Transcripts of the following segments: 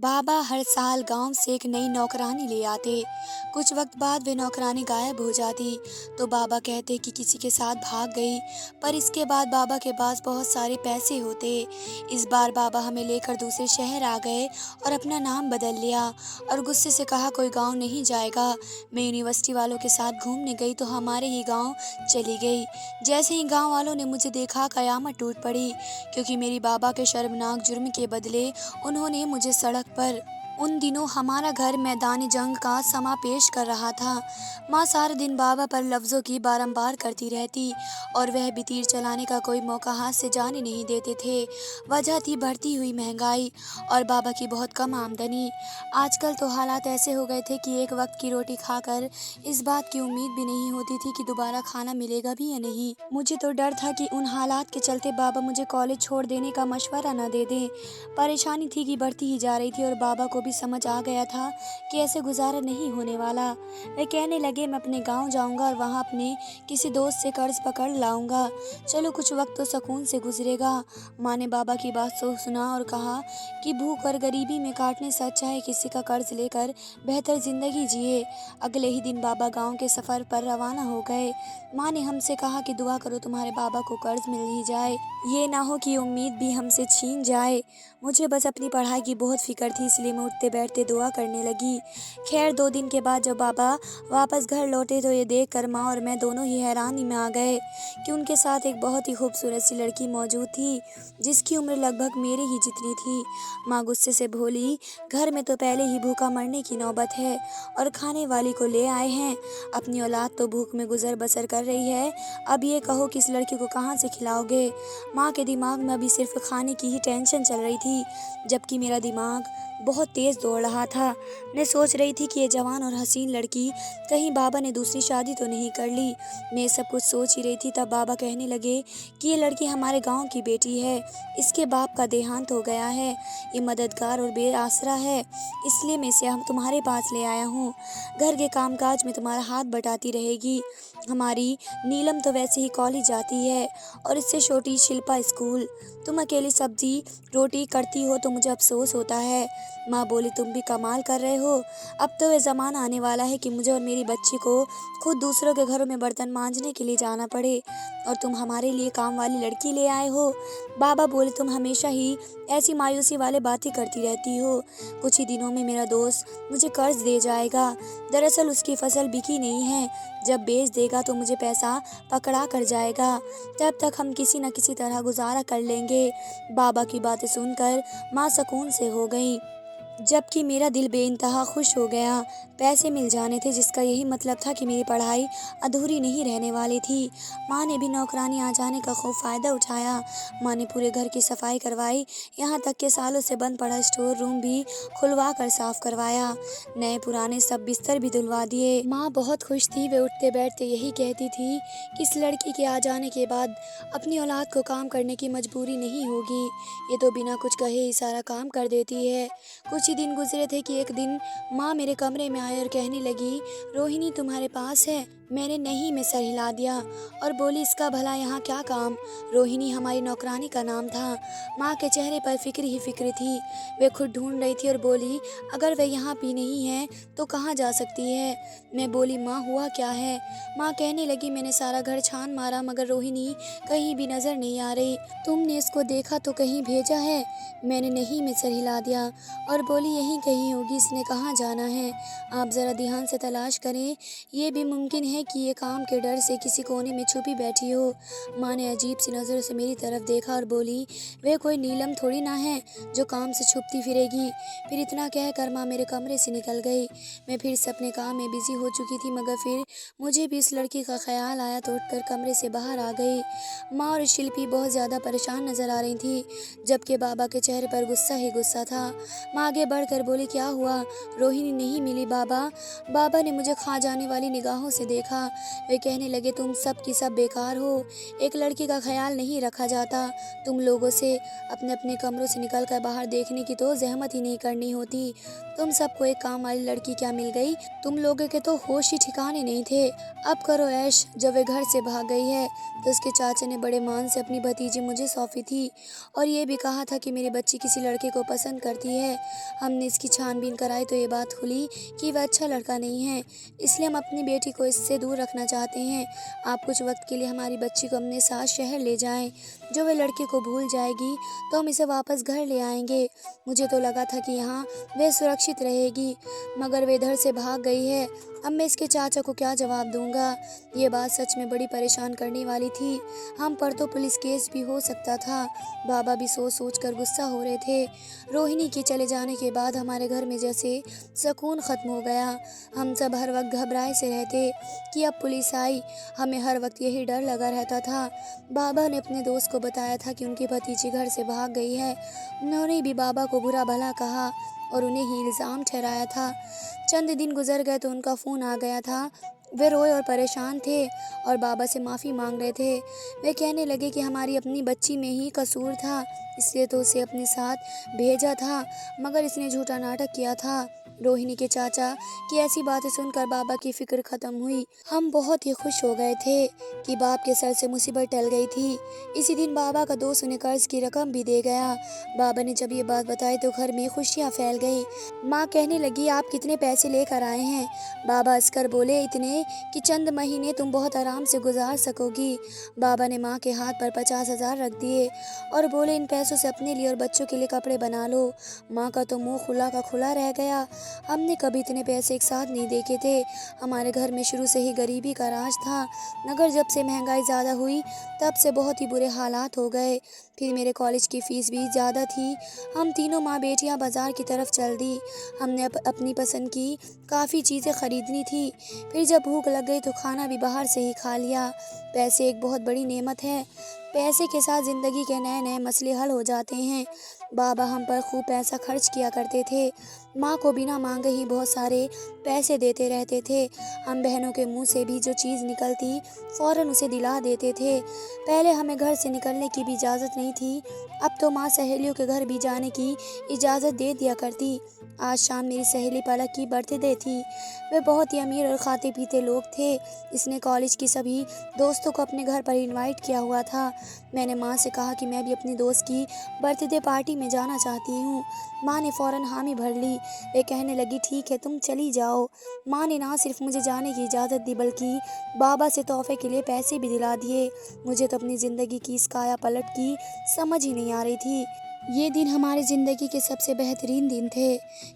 बाबा हर साल गांव से एक नई नौकरानी ले आते। कुछ वक्त बाद वे नौकरानी गायब हो जाती तो बाबा कहते कि किसी के साथ भाग गई। पर इसके बाद बाबा के पास बहुत सारे पैसे होते। इस बार बाबा हमें लेकर दूसरे शहर आ गए और अपना नाम बदल लिया और गुस्से से कहा कोई गांव नहीं जाएगा। मैं यूनिवर्सिटी वालों के साथ घूमने गई तो हमारे ही गांव चली गई। जैसे ही गांव वालों ने मुझे देखा कयामत टूट पड़ी, क्योंकि मेरी बाबा के शर्मनाक जुर्म के बदले उन्होंने मुझे सड़क पर उन दिनों हमारा घर मैदान जंग का समा पेश कर रहा था। माँ सारे दिन बाबा पर लफ्ज़ों की बारंबार करती रहती और वह भी तीर चलाने का कोई मौका हाथ से जाने नहीं देते थे। वजह थी बढ़ती हुई महंगाई और बाबा की बहुत कम आमदनी। आजकल तो हालात ऐसे हो गए थे कि एक वक्त की रोटी खाकर इस बात की उम्मीद भी नहीं होती थी कि दोबारा खाना मिलेगा भी या नहीं। मुझे तो डर था कि उन हालात के चलते बाबा मुझे कॉलेज छोड़ देने का मशवरा न दे दें। परेशानी थी कि बढ़ती ही जा रही थी और बाबा को भी समझ आ गया था कि ऐसे गुजारा नहीं होने वाला। वे कहने लगे मैं अपने गांव जाऊंगा और वहां अपने किसी दोस्त से कर्ज पकड़ लाऊंगा। चलो कुछ वक्त तो सुकून से गुजरेगा। माँ ने बाबा की बात सुना और कहा कि भूख और गरीबी में काटने से अच्छा है किसी का कर्ज लेकर बेहतर जिंदगी जिए। अगले ही दिन बाबा गाँव के सफर पर रवाना हो गए। माँ ने हमसे कहा कि दुआ करो तुम्हारे बाबा को कर्ज मिल ही जाए, ये ना हो कि उम्मीद भी हमसे छीन जाए। मुझे बस अपनी पढ़ाई की बहुत फिक्र थी, इसलिए मैं उठते बैठते दुआ करने लगी। खैर 2 दिन के बाद जब बाबा वापस घर लौटे तो ये देखकर माँ और मैं दोनों ही हैरानी में आ गए कि उनके साथ एक बहुत ही खूबसूरत सी लड़की मौजूद थी जिसकी उम्र लगभग मेरे ही जितनी थी। माँ गुस्से से बोली घर में तो पहले ही भूखा मरने की नौबत है और खाने वाली को ले आए हैं। अपनी औलाद तो भूख में गुजर बसर कर रही है, अब ये कहो कि इस लड़की को कहाँ से खिलाओगे। माँ के दिमाग में अभी सिर्फ खाने की ही टेंशन चल रही थी, जबकि मेरा दिमाग बहुत तेज दौड़ रहा था। मैं सोच रही थी कि ये जवान और हसीन लड़की कहीं बाबा ने दूसरी शादी तो नहीं कर ली। मैं सब कुछ सोच ही रही थी तब बाबा कहने लगे कि ये लड़की हमारे गांव की बेटी है, इसके बाप का देहांत हो गया है, ये मददगार और बेआसरा है, इसलिए मैं इसे हम तुम्हारे पास ले आया हूँ। घर के कामकाज में तुम्हारा हाथ बटाती रहेगी। हमारी नीलम तो वैसे ही कॉलेज जाती है और इससे छोटी शिल्पा स्कूल। तुम अकेली सब्जी रोटी करती हो तो मुझे अफसोस होता है। माँ बोली तुम भी कमाल कर रहे हो, अब तो वह ज़माना आने वाला है कि मुझे और मेरी बच्ची को खुद दूसरों के घरों में बर्तन मांजने के लिए जाना पड़े और तुम हमारे लिए काम वाली लड़की ले आए हो। बाबा बोले तुम हमेशा ही ऐसी मायूसी वाले बातें करती रहती हो। कुछ ही दिनों में मेरा दोस्त मुझे कर्ज दे जाएगा। दरअसल उसकी फसल बिकी नहीं है, जब बेच देगा तो मुझे पैसा पकड़ा कर जाएगा, तब तक हम किसी न किसी तरह गुजारा कर लेंगे। बाबा की बातें सुनकर माँ सुकून से हो गई, जबकि मेरा दिल बेइंतहा खुश हो गया। पैसे मिल जाने थे जिसका यही मतलब था कि मेरी पढ़ाई अधूरी नहीं रहने वाली थी। माँ ने भी नौकरानी आ जाने का खूब फ़ायदा उठाया। माँ ने पूरे घर की सफाई करवाई, यहाँ तक कि सालों से बंद पड़ा स्टोर रूम भी खुलवा कर साफ करवाया। नए पुराने सब बिस्तर भी धुलवा दिए। माँ बहुत खुश थी, वे उठते बैठते यही कहती थी कि इस लड़की के आ जाने के बाद अपनी औलाद को काम करने की मजबूरी नहीं होगी, ये तो बिना कुछ कहे ही सारा काम कर देती है। कुछ ही दिन गुजरे थे कि एक दिन माँ मेरे कमरे में आई और कहने लगी रोहिणी तुम्हारे पास है। मैंने नहीं में सर हिला दिया और बोली इसका भला यहाँ क्या काम। रोहिणी हमारी नौकरानी का नाम था। माँ के चेहरे पर फिक्र ही फिक्र थी, वे खुद ढूंढ रही थी और बोली अगर वह यहाँ भी नहीं है तो कहाँ जा सकती है। मैं बोली माँ हुआ क्या है। माँ कहने लगी मैंने सारा घर छान मारा मगर रोहिणी कहीं भी नजर नहीं आ रही। तुमने इसको देखा तो कहीं भेजा है। मैंने नहीं में सर हिला दिया और बोली यहीं कहीं होगी, इसने कहाँ जाना है, आप ज़रा ध्यान से तलाश करें, ये भी मुमकिन है कि ये काम के डर से किसी कोने में छुपी बैठी हो। माँ ने अजीब सी नज़र से मेरी तरफ देखा और बोली वे कोई नीलम थोड़ी ना है जो काम से छुपती फिरेगी। फिर इतना कहकर माँ मेरे कमरे से निकल गई। मैं फिर से अपने काम में बिजी हो चुकी थी मगर फिर मुझे भी इस लड़की का ख्याल आया तो उठकर कमरे से बाहर आ गई। माँ और शिल्पी बहुत ज़्यादा परेशान नजर आ रही थी, जबकि बाबा के चेहरे पर गुस्सा ही गुस्सा था। माँ आगे बढ़कर बोली क्या हुआ, रोहिणी नहीं मिली बाबा। बाबा ने मुझे खा जाने वाली निगाहों से देखा। वे कहने लगे तुम सब की सब बेकार हो, एक लड़की का ख्याल नहीं रखा जाता। तुम लोगों से अपने अपने कमरों से निकलकर बाहर देखने की तो जहमत ही नहीं करनी होती। तुम सबको एक काम वाली लड़की क्या मिल गई, तुम लोगों के तो होश ही ठिकाने नहीं थे। अब करो ऐश। जब वे घर से भाग गई है तो उसके चाचा ने बड़े मान से अपनी भतीजी मुझे सौंपी थी और ये भी कहा था कि मेरी बच्ची किसी लड़के को पसंद करती है। हमने इसकी छानबीन कराई तो ये बात खुली कि वह अच्छा लड़का नहीं है, इसलिए हम अपनी बेटी को इससे दूर रखना चाहते हैं। आप कुछ वक्त के लिए हमारी बच्ची को अपने साथ शहर ले जाएं। जो वे लड़के को भूल जाएगी तो हम इसे वापस घर ले आएंगे। मुझे तो लगा था कि यहाँ वे सुरक्षित रहेगी, मगर वे इधर से भाग गई है। अब मैं इसके चाचा को क्या जवाब दूंगा? ये बात सच में बड़ी परेशान करने वाली थी। हम पर तो पुलिस केस भी हो सकता था। बाबा भी सोच सोच कर गुस्सा हो रहे थे। रोहिणी के चले जाने के बाद हमारे घर में जैसे सुकून ख़त्म हो गया। हम सब हर वक्त घबराए से रहते कि अब पुलिस आई। हमें हर वक्त यही डर लगा रहता था। बाबा ने अपने दोस्त को बताया था कि उनकी भतीजी घर से भाग गई है। उन्होंने भी बाबा को बुरा भला कहा और उन्हें ही इल्ज़ाम ठहराया था। चंद दिन गुजर गए तो उनका फ़ोन आ गया था। वे रोए और परेशान थे और बाबा से माफ़ी मांग रहे थे। वे कहने लगे कि हमारी अपनी बच्ची में ही कसूर था, इसलिए तो उसे अपने साथ भेजा था, मगर इसने झूठा नाटक किया था। रोहिणी के चाचा की ऐसी बातें सुनकर बाबा की फिक्र खत्म हुई। हम बहुत ही खुश हो गए थे कि बाप के सर से मुसीबत टल गई थी। इसी दिन बाबा का दोस्त उन्हें कर्ज की रकम भी दे गया। बाबा ने जब ये बात बताई तो घर में खुशियाँ फैल गई। माँ कहने लगी, आप कितने पैसे लेकर आए हैं? बाबा हंसकर बोले, इतने कि चंद महीने तुम बहुत आराम से गुजार सकोगी। बाबा ने माँ के हाथ पर 50,000 रख दिए और बोले, इन पैसों से अपने लिए और बच्चों के लिए कपड़े बना लो। माँ का तो मुंह खुला का खुला रह गया। हमने कभी इतने पैसे एक साथ नहीं देखे थे। हमारे घर में शुरू से ही गरीबी का राज था, मगर जब से महंगाई ज़्यादा हुई तब से बहुत ही बुरे हालात हो गए। फिर मेरे कॉलेज की फ़ीस भी ज़्यादा थी। हम तीनों माँ बेटियाँ बाज़ार की तरफ चल दी। हमने अपनी पसंद की काफ़ी चीज़ें ख़रीदनी थी। फिर जब भूख लग गई तो खाना भी बाहर से ही खा लिया। पैसे एक बहुत बड़ी नेमत है। पैसे के साथ ज़िंदगी के नए नए मसले हल हो जाते हैं। बाबा हम पर खूब पैसा खर्च किया करते थे। माँ को बिना मांगे ही बहुत सारे पैसे देते रहते थे। हम बहनों के मुंह से भी जो चीज़ निकलती फ़ौरन उसे दिला देते थे। पहले हमें घर से निकलने की भी इजाज़त नहीं थी, अब तो माँ सहेलियों के घर भी जाने की इजाज़त दे दिया करती। आज शाम मेरी सहेली पलक की बर्थडे थी। वे बहुत ही अमीर और खाते पीते लोग थे। इसने कॉलेज की सभी दोस्तों को अपने घर पर इनवाइट किया हुआ था। मैंने माँ से कहा कि मैं भी अपनी दोस्त की बर्थडे पार्टी में जाना चाहती हूँ। माँ ने फ़ौरन हामी भर ली। वे कहने लगी, ठीक है, तुम चली जाओ। माँ ने ना सिर्फ मुझे जाने की इजाज़त दी बल्कि बाबा से तोहफे के लिए पैसे भी दिला दिए। मुझे तो अपनी ज़िंदगी की इस काया पलट की समझ ही नहीं आ रही थी। ये दिन हमारी ज़िंदगी के सबसे बेहतरीन दिन थे।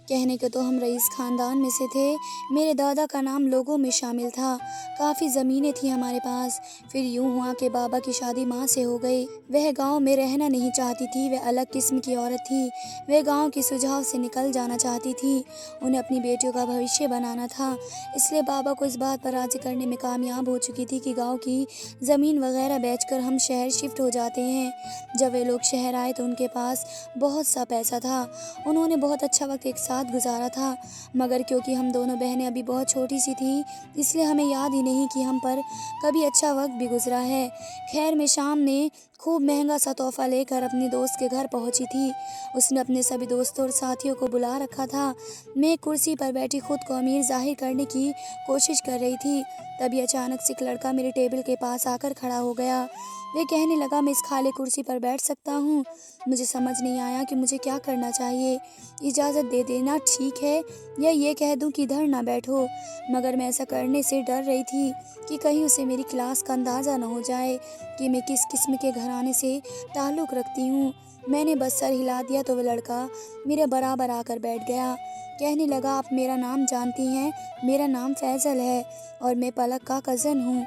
कहने को तो हम रईस ख़ानदान में से थे। मेरे दादा का नाम लोगों में शामिल था। काफ़ी ज़मीनें थी हमारे पास। फिर यूँ हुआ कि बाबा की शादी माँ से हो गई। वह गांव में रहना नहीं चाहती थी। वह अलग किस्म की औरत थी। वह गांव की सुझाव से निकल जाना चाहती थी। उन्हें अपनी बेटियों का भविष्य बनाना था। इसलिए बाबा को इस बात पर राज़ी करने में कामयाब हो चुकी थी कि गाँव की ज़मीन वगैरह बेचकर हम शहर शिफ्ट हो जाते हैं। जब वे लोग शहर आए तो उनके पास बहुत सा पैसा था। उन्होंने बहुत अच्छा वक्त एक साथ गुजारा था, मगर क्योंकि हम दोनों बहनें अभी बहुत छोटी सी थी, इसलिए हमें याद ही नहीं कि हम पर कभी अच्छा वक्त भी गुजरा है। खैर, मैं शाम ने खूब महंगा सा तोहफा लेकर अपनी दोस्त के घर पहुंची थी। उसने अपने सभी दोस्तों और साथियों को बुला रखा था। मैं एक कुर्सी पर बैठी खुद को अमीर जाहिर करने की कोशिश कर रही थी। तभी अचानक से एक लड़का मेरे टेबल के पास आकर खड़ा हो गया। वे कहने लगा, मैं इस खाली कुर्सी पर बैठ सकता हूँ? मुझे समझ नहीं आया कि मुझे क्या करना चाहिए। इजाज़त दे देना ठीक है, या ये कह दूँ कि इधर ना बैठो। मगर मैं ऐसा करने से डर रही थी कि कहीं उसे मेरी क्लास का अंदाज़ा न हो जाए कि मैं किस किस्म के घराने से ताल्लुक़ रखती हूँ। मैंने बस सर हिला दिया तो वह लड़का मेरे बराबर आकर बैठ गया। कहने लगा, आप मेरा नाम जानती हैं? मेरा नाम फैज़ल है और मैं पलक का कज़न हूँ।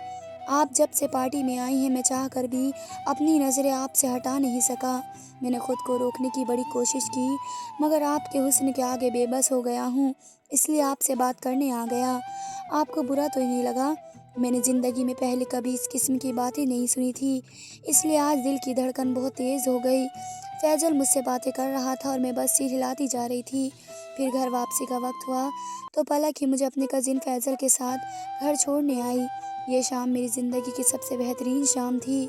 आप जब से पार्टी में आई हैं, मैं चाह कर भी अपनी नज़रें आपसे हटा नहीं सका। मैंने खुद को रोकने की बड़ी कोशिश की, मगर आपके हुस्न के आगे बेबस हो गया हूँ, इसलिए आपसे बात करने आ गया। आपको बुरा तो नहीं लगा? मैंने ज़िंदगी में पहले कभी इस किस्म की बातें नहीं सुनी थी, इसलिए आज दिल की धड़कन बहुत तेज़ हो गई। फैज़ल मुझसे बातें कर रहा था और मैं बस सिर हिलाती जा रही थी। फिर घर वापसी का वक्त हुआ तो पलक ही मुझे अपने कज़िन फैज़ल के साथ घर छोड़ने आई। ये शाम मेरी ज़िंदगी की सबसे बेहतरीन शाम थी।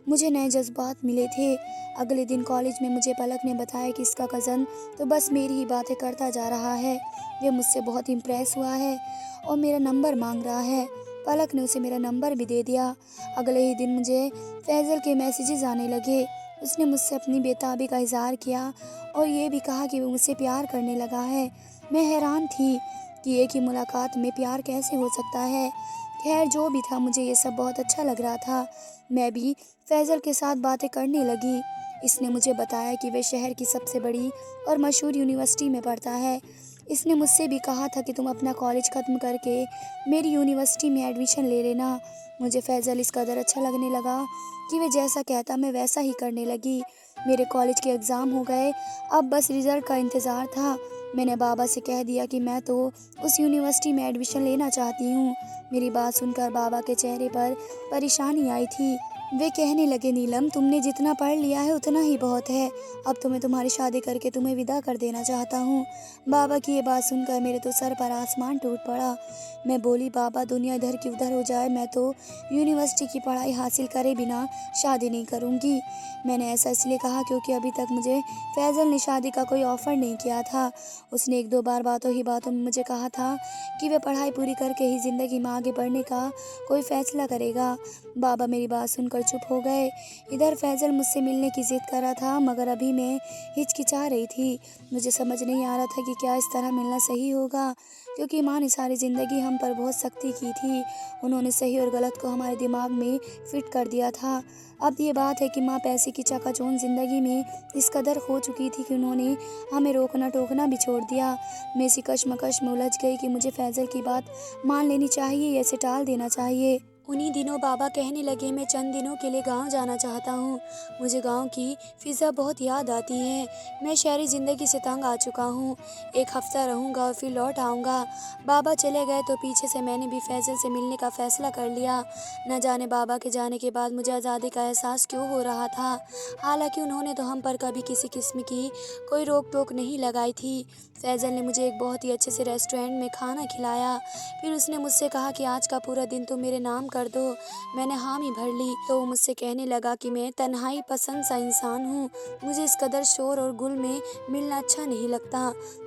मुझे नए जज्बात मिले थे। अगले दिन कॉलेज में मुझे पलक ने बताया कि इसका कज़न तो बस मेरी ही बातें करता जा रहा है। वे मुझसे बहुत इम्प्रेस हुआ है और मेरा नंबर मांग रहा है। पलक ने उसे मेरा नंबर भी दे दिया। अगले ही दिन मुझे फैज़ल के मैसेजेस आने लगे। उसने मुझसे अपनी बेताबी का इज़हार किया और ये भी कहा कि वो मुझसे प्यार करने लगा है। मैं हैरान थी कि एक ही मुलाकात में प्यार कैसे हो सकता है। खैर जो भी था, मुझे ये सब बहुत अच्छा लग रहा था। मैं भी फैज़ल के साथ बातें करने लगी। इसने मुझे बताया कि वह शहर की सबसे बड़ी और मशहूर यूनिवर्सिटी में पढ़ता है। इसने मुझसे भी कहा था कि तुम अपना कॉलेज ख़त्म करके मेरी यूनिवर्सिटी में एडमिशन ले लेना। मुझे फैज़ल इस कदर अच्छा लगने लगा कि वह जैसा कहता मैं वैसा ही करने लगी। मेरे कॉलेज के एग्ज़ाम हो गए, अब बस रिज़ल्ट का इंतज़ार था। मैंने बाबा से कह दिया कि मैं तो उस यूनिवर्सिटी में एडमिशन लेना चाहती हूँ। मेरी बात सुनकर बाबा के चेहरे पर परेशानी आई थी। वे कहने लगे, नीलम, तुमने जितना पढ़ लिया है उतना ही बहुत है। अब तो मैं तुम्हारी शादी करके तुम्हें विदा कर देना चाहता हूँ। बाबा की ये बात सुनकर मेरे तो सर पर आसमान टूट पड़ा। मैं बोली, बाबा, दुनिया इधर की उधर हो जाए, मैं तो यूनिवर्सिटी की पढ़ाई हासिल करे बिना शादी नहीं करूँगी। मैंने ऐसा इसलिए कहा क्योंकि अभी तक मुझे फैज़ल ने शादी का कोई ऑफ़र नहीं किया था। उसने एक दो बार बातों ही बातों में मुझे कहा था कि वह पढ़ाई पूरी करके ही ज़िंदगी में आगे बढ़ने का कोई फ़ैसला करेगा। बाबा मेरी बात सुनकर चुप हो गए। इधर फैज़ल मुझसे मिलने की ज़िद कर रहा था, मगर अभी मैं हिचकिचा रही थी। मुझे समझ नहीं आ रहा था कि क्या इस तरह मिलना सही होगा, क्योंकि माँ ने सारी ज़िंदगी हम पर बहुत सख्ती की थी। उन्होंने सही और गलत को हमारे दिमाग में फिट कर दिया था। अब ये बात है कि माँ पैसे की चकाचौंध ज़िंदगी में इस कदर खो चुकी थी कि उन्होंने हमें रोकना टोकना भी छोड़ दिया। मैं इसी कश्मकश में उलझ गई कि मुझे फैज़ल की बात मान लेनी चाहिए या इसे टाल देना चाहिए। उन्हीं दिनों बाबा कहने लगे, मैं चंद दिनों के लिए गांव जाना चाहता हूँ। मुझे गांव की फ़िज़ा बहुत याद आती है। मैं शहरी ज़िंदगी से तंग आ चुका हूँ। एक हफ़्ता रहूँगा और फिर लौट आऊँगा। बाबा चले गए तो पीछे से मैंने भी फैज़ल से मिलने का फ़ैसला कर लिया। न जाने बाबा के जाने के बाद मुझे आज़ादी का एहसास क्यों हो रहा था। हालांकि उन्होंने तो हम पर कभी किसी किस्म की कोई रोक टोक नहीं लगाई थी। फैज़ल ने मुझे एक बहुत ही अच्छे से रेस्टोरेंट में खाना खिलाया। फिर उसने मुझसे कहा कि आज का पूरा दिन तुम मेरे नाम कर दो। मैंने हामी भर ली तो वो मुझसे कहने लगा कि मैं तन्हाई पसंद सा इंसान हूँ। मुझे इस कदर शोर और गुल में मिलना अच्छा नहीं लगता।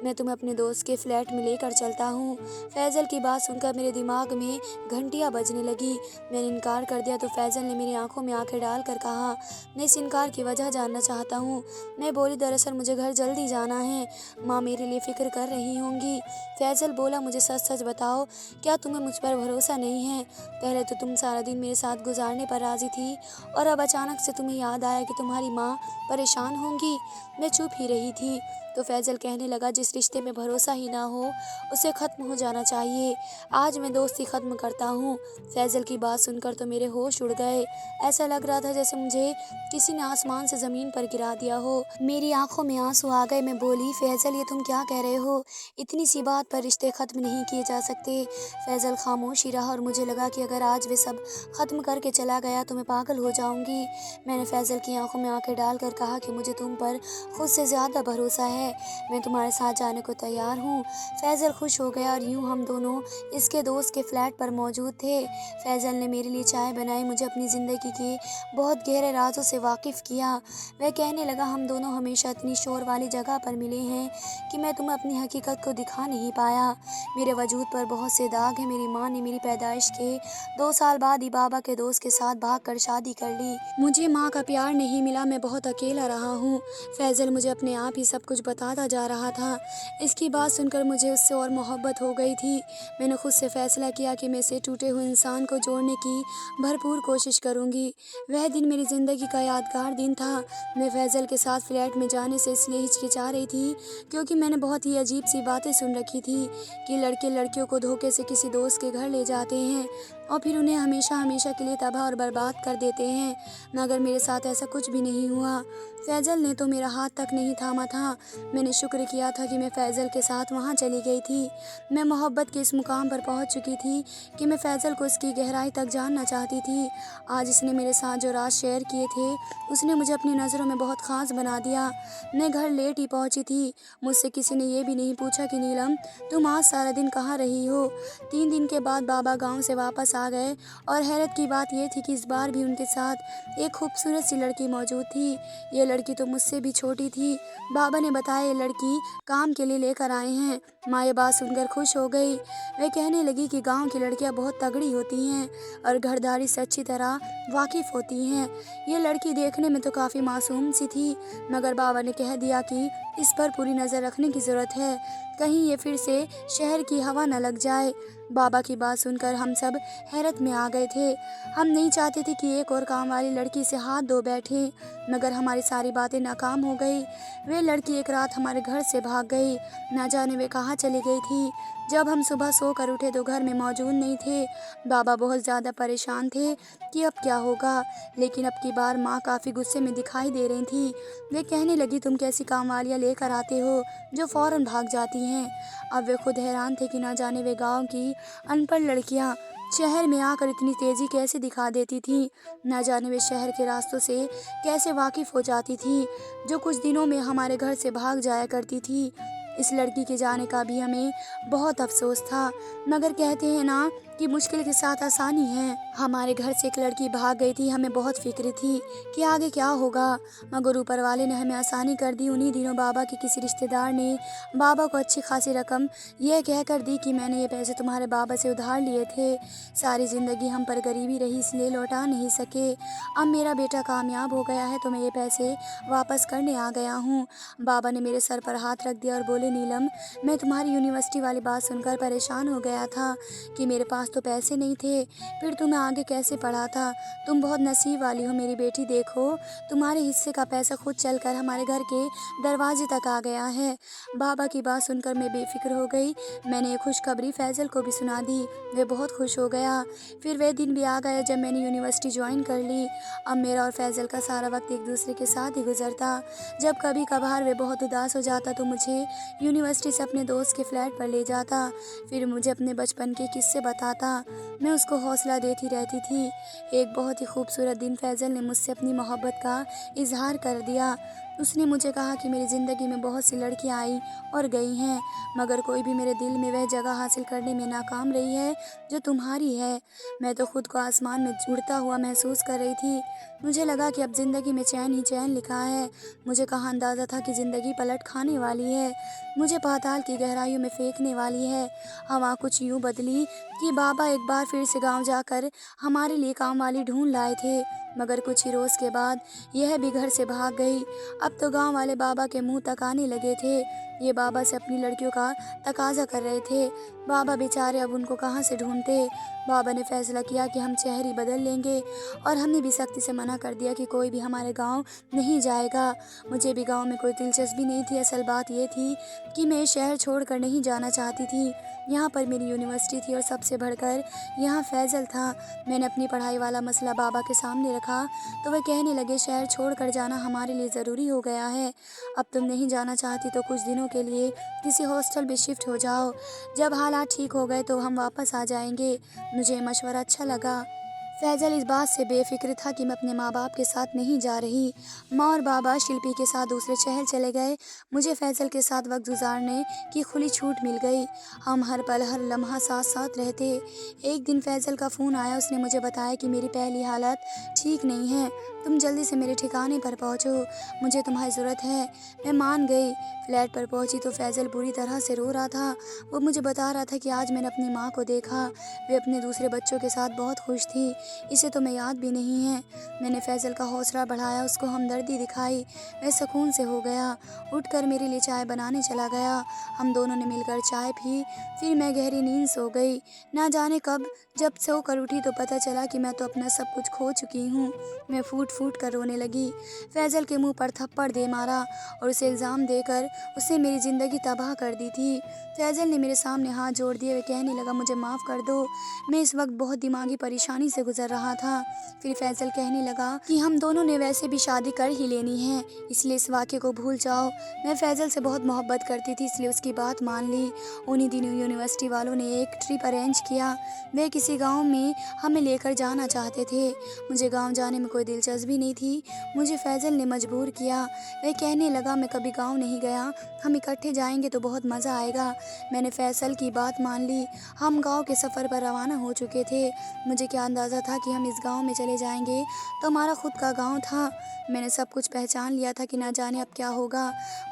मैं तुम्हें अपने दोस्त के फ्लैट में लेकर चलता हूँ। फैज़ल की बात सुनकर मेरे दिमाग में घंटियाँ बजने लगी। मैंने इनकार कर दिया तो फैज़ल ने मेरी आंखों में आंखें डालकर कहा, मैं इस इनकार की वजह जानना चाहता हूँ। मैं बोली, दरअसल मुझे घर जल्दी जाना है। माँ मेरे लिए फ़िक्र कर रही होंगी। फैज़ल बोला, मुझे सच सच बताओ, क्या तुम्हें मुझ पर भरोसा नहीं है? पहले तो तुम सारा दिन मेरे साथ गुजारने पर राज़ी थी और अब अचानक से तुम्हें याद आया कि तुम्हारी माँ परेशान होंगी। मैं चुप ही रही थी। तो फैज़ल कहने लगा, जिस रिश्ते में भरोसा ही ना हो उसे ख़त्म हो जाना चाहिए। आज मैं दोस्ती ख़त्म करता हूँ। फैज़ल की बात सुनकर तो मेरे होश उड़ गए। ऐसा लग रहा था जैसे मुझे किसी ने आसमान से ज़मीन पर गिरा दिया हो। मेरी आंखों में आंसू आ गए। मैं बोली, फैज़ल, ये तुम क्या कह रहे हो? इतनी सी बात पर रिश्ते ख़त्म नहीं किए जा सकते। फैज़ल खामोश ही रहा और मुझे लगा कि अगर आज वे सब ख़त्म करके चला गया तो मैं पागल हो जाऊंगी। मैंने फैज़ल की आंखों में आंखें डालकर कहा कि मुझे तुम पर खुद से ज़्यादा भरोसा है। मैं तुम्हारे साथ जाने को तैयार हूँ। फैज़ल खुश हो गया और यूँ हम दोनों इसके दोस्त के फ्लैट पर मौजूद थे। फैज़ल ने मेरे लिए चाय बनाई, मुझे अपनी ज़िंदगी के बहुत गहरे राज़ों से वाकिफ़ किया। वह कहने लगा, हम दोनों हमेशा इतनी शोर वाली जगह पर मिले हैं कि मैं तुम्हें अपनी हकीकत को दिखा नहीं पाया। मेरे वजूद पर बहुत से दाग हैं। मेरी माँ ने मेरी पैदाइश के 2 साल बाद ही बाबा के दोस्त के साथ भागकर शादी कर ली। मुझे माँ का प्यार नहीं मिला, मैं बहुत अकेला रहा हूँ। फैज़ल मुझे अपने आप ही सब कुछ बताता जा रहा था। इसकी बात सुनकर मुझे उससे और मोहब्बत हो गई थी। मैंने खुद से फैसला किया कि मैं इसे टूटे हुए इंसान को जोड़ने की भरपूर कोशिश करूँगी। वह दिन मेरी ज़िंदगी का यादगार दिन था। मैं फैज़ल के साथ फ्लैट में जाने से इसलिए हिचकिचा रही थी क्योंकि मैंने बहुत ही अजीब सी बातें सुन रखी थी कि लड़के लड़कियों को धोखे से किसी दोस्त के घर ले जाते हैं और फिर उन्हें हमेशा हमेशा के लिए तबाह और बर्बाद कर देते हैं। मगर मेरे साथ ऐसा कुछ भी नहीं हुआ। फैज़ल ने तो मेरा हाथ तक नहीं थामा था। मैंने शुक्र किया था कि मैं फैज़ल के साथ वहाँ चली गई थी। मैं मोहब्बत के इस मुकाम पर पहुँच चुकी थी कि मैं फैज़ल को इसकी गहराई तक जानना चाहती थी। आज इसने मेरे साथ जो राज शेयर किए थे उसने मुझे अपनी नज़रों में बहुत ख़ास बना दिया। मैं घर लेट ही पहुँची थी। मुझसे किसी ने ये भी नहीं पूछा कि नीलम, तुम आज सारा दिन कहाँ रही हो? 3 दिन के बाद बाबा गाँव से वापस पास आ गए और हैरत की बात ये थी कि इस बार भी उनके साथ एक खूबसूरत सी लड़की मौजूद थी। ये लड़की तो मुझसे भी छोटी थी। बाबा ने बताया ये लड़की काम के लिए लेकर आए हैं। माँ ये बात सुनकर खुश हो गई। वह कहने लगी कि गांव की लड़कियां बहुत तगड़ी होती हैं और घरदारी से अच्छी तरह वाकिफ होती हैं। ये लड़की देखने में तो काफ़ी मासूम सी थी, मगर बाबा ने कह दिया कि इस पर पूरी नज़र रखने की ज़रूरत है, कहीं ये फिर से शहर की हवा न लग जाए। बाबा की बात सुनकर हम सब हैरत में आ गए थे। हम नहीं चाहते थे कि एक और काम वाली लड़की से हाथ धो बैठे, मगर हमारी सारी बातें नाकाम हो गई। वे लड़की एक रात हमारे घर से भाग गई। ना जाने वे कहाँ चली गई थी। जब हम सुबह सोकर उठे तो घर में मौजूद नहीं थे। बाबा बहुत ज़्यादा परेशान थे कि अब क्या होगा, लेकिन अब की बार माँ काफ़ी गुस्से में दिखाई दे रही थी। वे कहने लगी तुम कैसी कामवालियाँ लेकर आते हो जो फ़ौरन भाग जाती हैं। अब वे खुद हैरान थे कि ना जाने वे गांव की अनपढ़ लड़कियां शहर में आकर इतनी तेज़ी कैसे दिखा देती थी। ना जाने वे शहर के रास्तों से कैसे वाकिफ़ हो जाती थी, जो कुछ दिनों में हमारे घर से भाग जाया करती थी। इस लड़की के जाने का भी हमें बहुत अफसोस था, मगर कहते हैं ना कि मुश्किल के साथ आसानी है। हमारे घर से एक लड़की भाग गई थी, हमें बहुत फिक्र थी कि आगे क्या होगा, मगर ऊपर वाले ने हमें आसानी कर दी। उन्हीं दिनों बाबा के किसी रिश्तेदार ने बाबा को अच्छी खासी रकम यह कहकर दी कि मैंने ये पैसे तुम्हारे बाबा से उधार लिए थे, सारी ज़िंदगी हम पर गरीबी रही इसलिए लौटा नहीं सके। अब मेरा बेटा कामयाब हो गया है तो मैं ये पैसे वापस करने आ गया हूँ। बाबा ने मेरे सर पर हाथ रख दिया और बोले नीलम, मैं तुम्हारी यूनिवर्सिटी वाली बात सुनकर परेशान हो गया था कि मेरे पास तो पैसे नहीं थे, फिर तुम्हें आगे कैसे पढ़ा था। तुम बहुत नसीब वाली हो मेरी बेटी, देखो तुम्हारे हिस्से का पैसा खुद चलकर हमारे घर के दरवाजे तक आ गया है। बाबा की बात सुनकर मैं बेफिक्र हो गई। मैंने ये खुशखबरी फैजल को भी सुना दी, वे बहुत खुश हो गया। फिर वह दिन भी आ गया जब मैंने यूनिवर्सिटी ज्वाइन कर ली। अब मेरा और फैजल का सारा वक्त एक दूसरे के साथ ही गुजरता। जब कभी कभार वे बहुत उदास हो जाता तो मुझे यूनिवर्सिटी से अपने दोस्त के फ्लैट पर ले जाता, फिर मुझे अपने बचपन के किस्से बताता। मैं उसको हौसला देती रहती थी। एक बहुत ही खूबसूरत दिन फैजल ने मुझसे अपनी मोहब्बत का इजहार कर दिया। उसने मुझे कहा कि मेरी ज़िंदगी में बहुत सी लड़कियां आई और गई हैं, मगर कोई भी मेरे दिल में वह जगह हासिल करने में नाकाम रही है जो तुम्हारी है। मैं तो खुद को आसमान में उड़ता हुआ महसूस कर रही थी। मुझे लगा कि अब ज़िंदगी में चैन ही चैन लिखा है। मुझे कहाँ अंदाज़ा था कि ज़िंदगी पलट खाने वाली है, मुझे पाताल की गहराइयों में फेंकने वाली है। हवा कुछ यूँ बदली कि बाबा एक बार फिर से गांव जाकर हमारे लिए काम वाली ढूंढ लाए थे, मगर कुछ ही रोज़ के बाद यह भी घर से भाग गई। अब तो गांव वाले बाबा के मुंह तक आने लगे थे। ये बाबा से अपनी लड़कियों का तकाजा कर रहे थे। बाबा बेचारे अब उनको कहाँ से ढूंढते। बाबा ने फैसला किया कि हम शहर ही बदल लेंगे और हमने भी सख्ती से मना कर दिया कि कोई भी हमारे गांव नहीं जाएगा। मुझे भी गांव में कोई दिलचस्पी नहीं थी। असल बात ये थी कि मैं शहर छोड़कर नहीं जाना चाहती थी। यहाँ पर मेरी यूनिवर्सिटी थी और सबसे बढ़कर यहाँ फैजल था। मैंने अपनी पढ़ाई वाला मसला बाबा के सामने रखा तो वह कहने लगे शहर छोड़कर जाना हमारे लिए ज़रूरी हो गया है। अब तुम नहीं जाना चाहती तो कुछ दिनों के लिए किसी हॉस्टल में शिफ्ट हो जाओ, जब हालात ठीक हो गए तो हम वापस आ जाएंगे। मुझे मशवरा अच्छा लगा। फैजल इस बात से बेफिक्र था कि मैं अपने माँ बाप के साथ नहीं जा रही। माँ और बाबा शिल्पी के साथ दूसरे शहर चले गए। मुझे फैजल के साथ वक्त गुजारने की खुली छूट मिल गई। हम हर पल हर लम्हा साथ साथ रहते। एक दिन फैजल का फ़ोन आया। उसने मुझे बताया कि मेरी पहली हालत ठीक नहीं है, तुम जल्दी से मेरे ठिकाने पर पहुँचो, मुझे तुम्हारी ज़रूरत है। मैं मान गई। फ्लैट पर पहुँची तो फैजल बुरी तरह से रो रहा था। वो मुझे बता रहा था कि आज मैंने अपनी माँ को देखा, वे अपने दूसरे बच्चों के साथ बहुत खुश थी, इसे तो मैं याद भी नहीं है। मैंने फैजल का हौसला बढ़ाया, उसको हमदर्दी दिखाई। वह सुकून से हो गया, उठकर मेरे लिए चाय बनाने चला गया। हम दोनों ने मिलकर चाय पी, फिर मैं गहरी नींद सो गई। ना जाने कब जब सोकर उठी तो पता चला कि मैं तो अपना सब कुछ खो चुकी हूँ। मैं फूट फूट कर रोने लगी। फैजल के मुंह पर थप्पड़ दे मारा और उसे इल्ज़ाम देकर उसने मेरी ज़िंदगी तबाह कर दी थी। फैजल ने मेरे सामने हाथ जोड़ दिए। वे कहने लगा मुझे माफ़ कर दो, मैं इस वक्त बहुत दिमागी परेशानी से गुजर रहा था। फिर फैजल कहने लगा कि हम दोनों ने वैसे भी शादी कर ही लेनी है, इसलिए इस वाक़े को भूल जाओ। मैं फैजल से बहुत मोहब्बत करती थी, इसलिए उसकी बात मान ली। उन्हीं दिनों यूनिवर्सिटी वालों ने एक ट्रिप अरेंज किया। वे किसी गाँव में हमें लेकर जाना चाहते थे। मुझे गाँव जाने में कोई दिलचस्पी आवाज़ भी नहीं थी। मुझे फैज़ल ने मजबूर किया। वह कहने लगा, मैं कभी गाँव नहीं गया, हम इकट्ठे जाएंगे तो बहुत मज़ा आएगा। मैंने फैसल की बात मान ली। हम गाँव के सफ़र पर रवाना हो चुके थे। मुझे क्या अंदाज़ा था कि हम इस गाँव में चले जाएंगे तो हमारा खुद का गाँव था। मैंने सब कुछ पहचान लिया था कि ना जाने अब क्या होगा।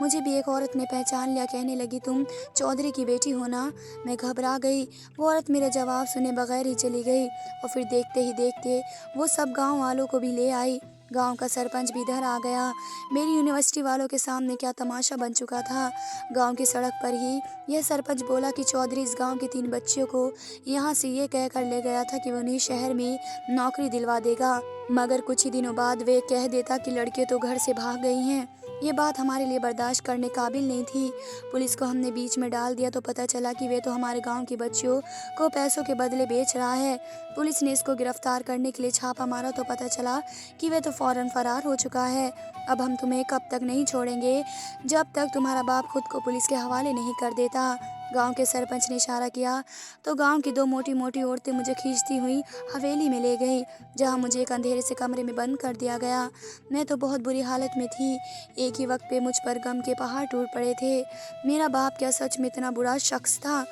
मुझे भी एक औरत ने पहचान लिया। कहने लगी, तुम चौधरी की बेटी हो ना? मैं घबरा गई। वो औरत मेरा जवाब सुने बगैर ही चली गई और फिर देखते ही देखते वो सब गांव वालों को भी ले आई। गांव का सरपंच भी इधर आ गया। मेरी यूनिवर्सिटी वालों के सामने क्या तमाशा बन चुका था। गांव की सड़क पर ही यह सरपंच बोला कि चौधरी इस गांव की 3 बच्चियों को यहाँ से ये कहकर ले गया था कि वो उन्हें शहर में नौकरी दिलवा देगा, मगर कुछ ही दिनों बाद वे कह देता कि लड़कियां तो घर से भाग गई हैं। ये बात हमारे लिए बर्दाश्त करने काबिल नहीं थी। पुलिस को हमने बीच में डाल दिया तो पता चला कि वे तो हमारे गांव की बच्चियों को पैसों के बदले बेच रहा है। पुलिस ने इसको गिरफ्तार करने के लिए छापा मारा तो पता चला कि वे तो फौरन फरार हो चुका है। अब हम तुम्हें कब तक नहीं छोड़ेंगे, जब तक तुम्हारा बाप खुद को पुलिस के हवाले नहीं कर देता। गांव के सरपंच ने इशारा किया तो गांव की 2 मोटी मोटी औरतें मुझे खींचती हुई हवेली में ले गई, जहां मुझे एक अंधेरे से कमरे में बंद कर दिया गया। मैं तो बहुत बुरी हालत में थी। एक ही वक्त पे मुझ पर गम के पहाड़ टूट पड़े थे। मेरा बाप क्या सच में इतना बुरा शख्स था?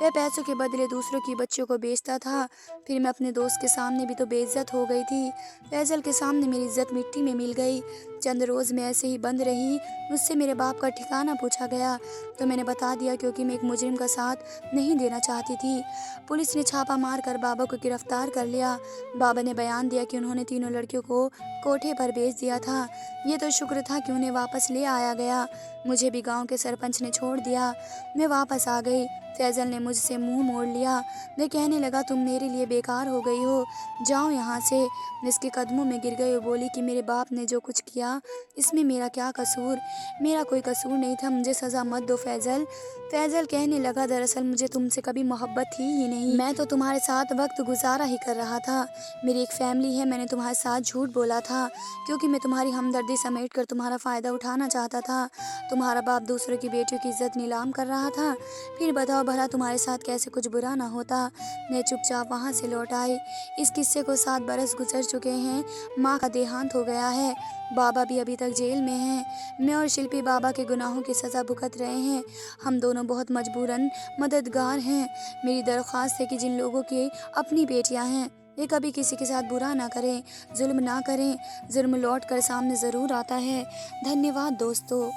वह पैसों के बदले दूसरों की बच्चियों को बेचता था। फिर मैं अपने दोस्त के सामने भी तो बेइज्जत हो गई थी। फैजल के सामने मेरी इज्जत मिट्टी में मिल गई। चंद रोज़ मैं ऐसे ही बंद रही। मुझसे मेरे बाप का ठिकाना पूछा गया तो मैंने बता दिया, क्योंकि मैं एक मुजरिम का साथ नहीं देना चाहती थी। पुलिस ने छापा मार कर बाबा को गिरफ्तार कर लिया। बाबा ने बयान दिया कि उन्होंने तीनों लड़कियों को कोठे पर बेच दिया था। ये तो शुक्र था कि उन्हें वापस ले आया गया। मुझे भी गांव के सरपंच ने छोड़ दिया। मैं वापस आ गई। फैजल ने मुझसे मुंह मोड़ लिया। वह कहने लगा, तुम मेरे लिए बेकार हो गई हो, जाओ यहाँ से। मैं इसके कदमों में गिर गई और बोली कि मेरे बाप ने जो कुछ किया इसमें मेरा क्या कसूर? मेरा कोई कसूर नहीं था, मुझे सज़ा मत दो फैजल। फैजल कहने लगा, दरअसल मुझे तुमसे कभी मोहब्बत थी ही नहीं। मैं तो तुम्हारे साथ वक्त गुजारा ही कर रहा था। मेरी एक फैमिली है, मैंने तुम्हारे साथ झूठ बोला था क्योंकि मैं तुम्हारी हमदर्दी समेट कर तुम्हारा फ़ायदा उठाना चाहता था। तुम्हारा बाप दूसरों की बेटियों की इज्जत नीलाम कर रहा था। फिर बताओ भला तुम्हारे साथ कैसे कुछ बुरा ना होता। मैं चुपचाप वहाँ से लौट आई। इस किस्से को 7 बरस गुजर चुके हैं। माँ का देहांत हो गया है। बाबा भी अभी तक जेल में हैं। मैं और शिल्पी बाबा के गुनाहों की सज़ा भुगत रहे हैं। हम दोनों बहुत मजबूरन मददगार हैं। मेरी दरख्वास्त है कि जिन लोगों की अपनी बेटियां हैं वे कभी किसी के साथ बुरा ना करें, जुल्म ना करें। जुल्म लौट कर सामने ज़रूर आता है। धन्यवाद दोस्तों।